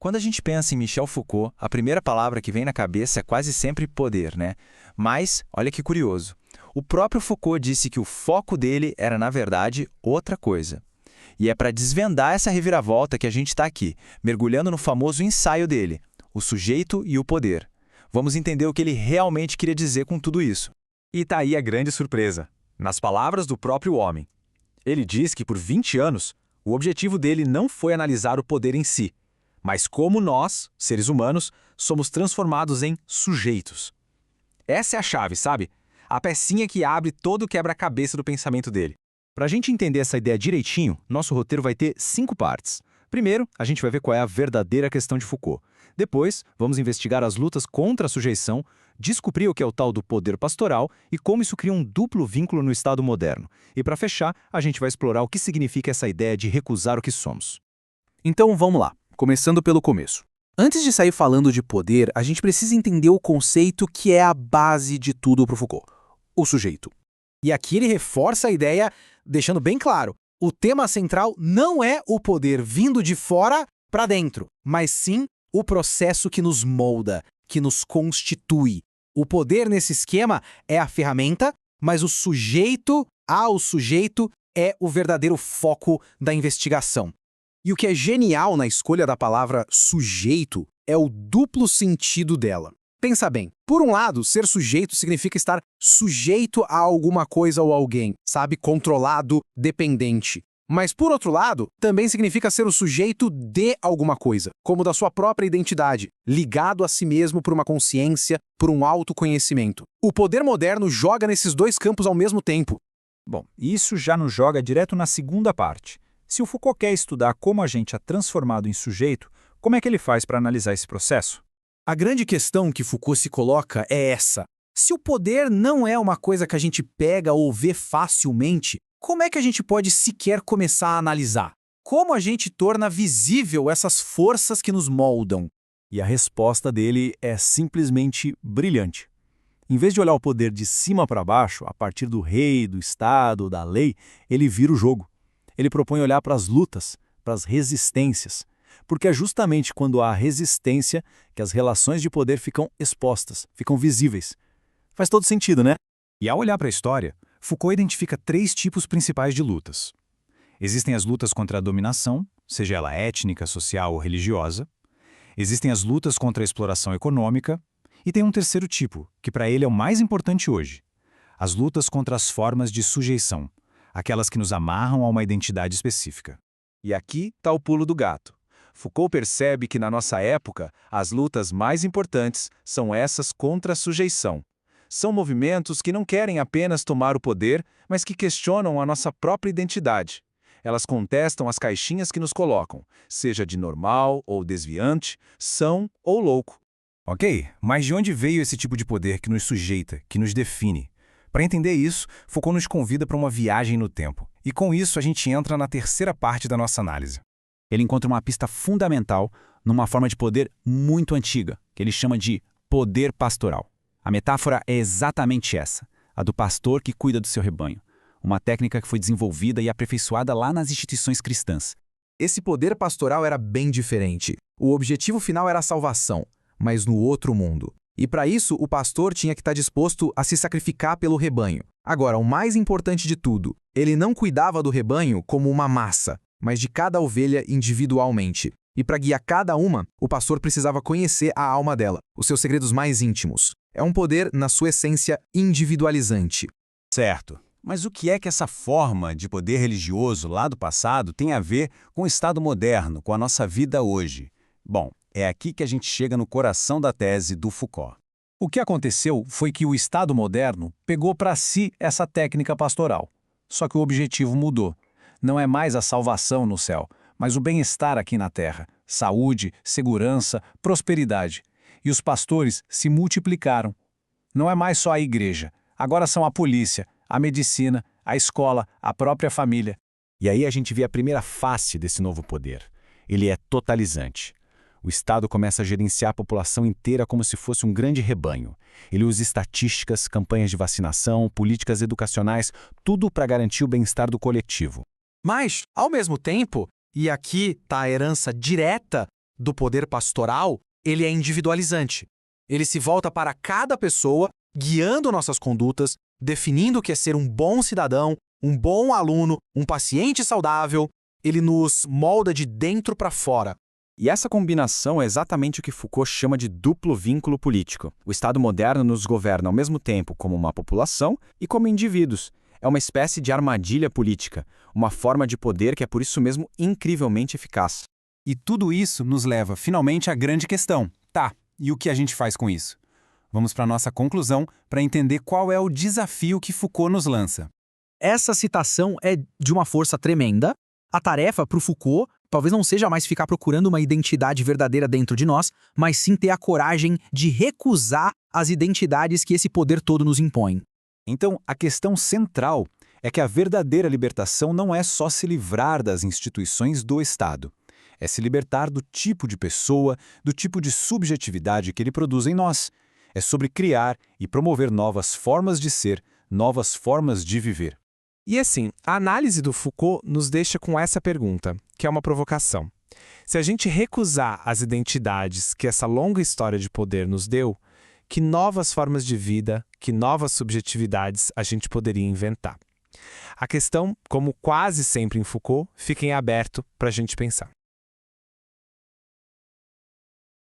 Quando a gente pensa em Michel Foucault, a primeira palavra que vem na cabeça é quase sempre poder, né? Mas, olha que curioso, o próprio Foucault disse que o foco dele era, na verdade, outra coisa. E é para desvendar essa reviravolta que a gente está aqui, mergulhando no famoso ensaio dele, o sujeito e o poder. Vamos entender o que ele realmente queria dizer com tudo isso. E tá aí a grande surpresa, nas palavras do próprio homem. Ele diz que por 20 anos, o objetivo dele não foi analisar o poder em si, mas como nós, seres humanos, somos transformados em sujeitos. Essa é a chave, sabe? A pecinha que abre todo o quebra-cabeça do pensamento dele. Para a gente entender essa ideia direitinho, nosso roteiro vai ter 5 partes. Primeiro, a gente vai ver qual é a verdadeira questão de Foucault. Depois, vamos investigar as lutas contra a sujeição, descobrir o que é o tal do poder pastoral e como isso cria um duplo vínculo no Estado moderno. E para fechar, a gente vai explorar o que significa essa ideia de recusar o que somos. Então vamos lá, começando pelo começo. Antes de sair falando de poder, a gente precisa entender o conceito que é a base de tudo para Foucault: o sujeito. E aqui ele reforça a ideia, deixando bem claro, o tema central não é o poder vindo de fora para dentro, mas sim o processo que nos molda, que nos constitui. O poder nesse esquema é a ferramenta, mas o sujeito é o verdadeiro foco da investigação. E o que é genial na escolha da palavra sujeito é o duplo sentido dela. Pensa bem, por um lado, ser sujeito significa estar sujeito a alguma coisa ou alguém, sabe? Controlado, dependente. Mas, por outro lado, também significa ser o sujeito de alguma coisa, como da sua própria identidade, ligado a si mesmo por uma consciência, por um autoconhecimento. O poder moderno joga nesses dois campos ao mesmo tempo. Bom, isso já nos joga direto na segunda parte. Se o Foucault quer estudar como a gente é transformado em sujeito, como é que ele faz para analisar esse processo? A grande questão que Foucault se coloca é essa. Se o poder não é uma coisa que a gente pega ou vê facilmente, como é que a gente pode sequer começar a analisar? Como a gente torna visível essas forças que nos moldam? E a resposta dele é simplesmente brilhante. Em vez de olhar o poder de cima para baixo, a partir do rei, do Estado, da lei, ele vira o jogo. Ele propõe olhar para as lutas, para as resistências, porque é justamente quando há resistência que as relações de poder ficam expostas, ficam visíveis. Faz todo sentido, né? E ao olhar para a história, Foucault identifica 3 tipos principais de lutas. Existem as lutas contra a dominação, seja ela étnica, social ou religiosa. Existem as lutas contra a exploração econômica. E tem um terceiro tipo, que para ele é o mais importante hoje: as lutas contra as formas de sujeição, aquelas que nos amarram a uma identidade específica. E aqui está o pulo do gato. Foucault percebe que na nossa época, as lutas mais importantes são essas contra a sujeição. São movimentos que não querem apenas tomar o poder, mas que questionam a nossa própria identidade. Elas contestam as caixinhas que nos colocam, seja de normal ou desviante, são ou louco. Ok, mas de onde veio esse tipo de poder que nos sujeita, que nos define? Para entender isso, Foucault nos convida para uma viagem no tempo. E com isso a gente entra na terceira parte da nossa análise. Ele encontra uma pista fundamental numa forma de poder muito antiga, que ele chama de poder pastoral. A metáfora é exatamente essa, a do pastor que cuida do seu rebanho. Uma técnica que foi desenvolvida e aperfeiçoada lá nas instituições cristãs. Esse poder pastoral era bem diferente. O objetivo final era a salvação, mas no outro mundo. E para isso, o pastor tinha que estar disposto a se sacrificar pelo rebanho. Agora, o mais importante de tudo, ele não cuidava do rebanho como uma massa, mas de cada ovelha individualmente. E para guiar cada uma, o pastor precisava conhecer a alma dela, os seus segredos mais íntimos. É um poder, na sua essência, individualizante. Certo. Mas o que é que essa forma de poder religioso lá do passado tem a ver com o Estado moderno, com a nossa vida hoje? Bom, é aqui que a gente chega no coração da tese do Foucault. O que aconteceu foi que o Estado moderno pegou para si essa técnica pastoral. Só que o objetivo mudou. Não é mais a salvação no céu, mas o bem-estar aqui na terra, saúde, segurança, prosperidade. E os pastores se multiplicaram. Não é mais só a igreja, agora são a polícia, a medicina, a escola, a própria família. E aí a gente vê a primeira face desse novo poder. Ele é totalizante. O Estado começa a gerenciar a população inteira como se fosse um grande rebanho. Ele usa estatísticas, campanhas de vacinação, políticas educacionais, tudo para garantir o bem-estar do coletivo. Mas, ao mesmo tempo, e aqui está a herança direta do poder pastoral, ele é individualizante. Ele se volta para cada pessoa, guiando nossas condutas, definindo o que é ser um bom cidadão, um bom aluno, um paciente saudável. Ele nos molda de dentro para fora. E essa combinação é exatamente o que Foucault chama de duplo vínculo político. O Estado moderno nos governa ao mesmo tempo como uma população e como indivíduos. É uma espécie de armadilha política, uma forma de poder que é por isso mesmo incrivelmente eficaz. E tudo isso nos leva finalmente à grande questão. Tá, e o que a gente faz com isso? Vamos para a nossa conclusão para entender qual é o desafio que Foucault nos lança. Essa citação é de uma força tremenda. A tarefa para o Foucault talvez não seja mais ficar procurando uma identidade verdadeira dentro de nós, mas sim ter a coragem de recusar as identidades que esse poder todo nos impõe. Então, a questão central é que a verdadeira libertação não é só se livrar das instituições do Estado. É se libertar do tipo de pessoa, do tipo de subjetividade que ele produz em nós. É sobre criar e promover novas formas de ser, novas formas de viver. E assim, a análise do Foucault nos deixa com essa pergunta, que é uma provocação. Se a gente recusar as identidades que essa longa história de poder nos deu, que novas formas de vida, que novas subjetividades a gente poderia inventar? A questão, como quase sempre em Foucault, fica em aberto para a gente pensar.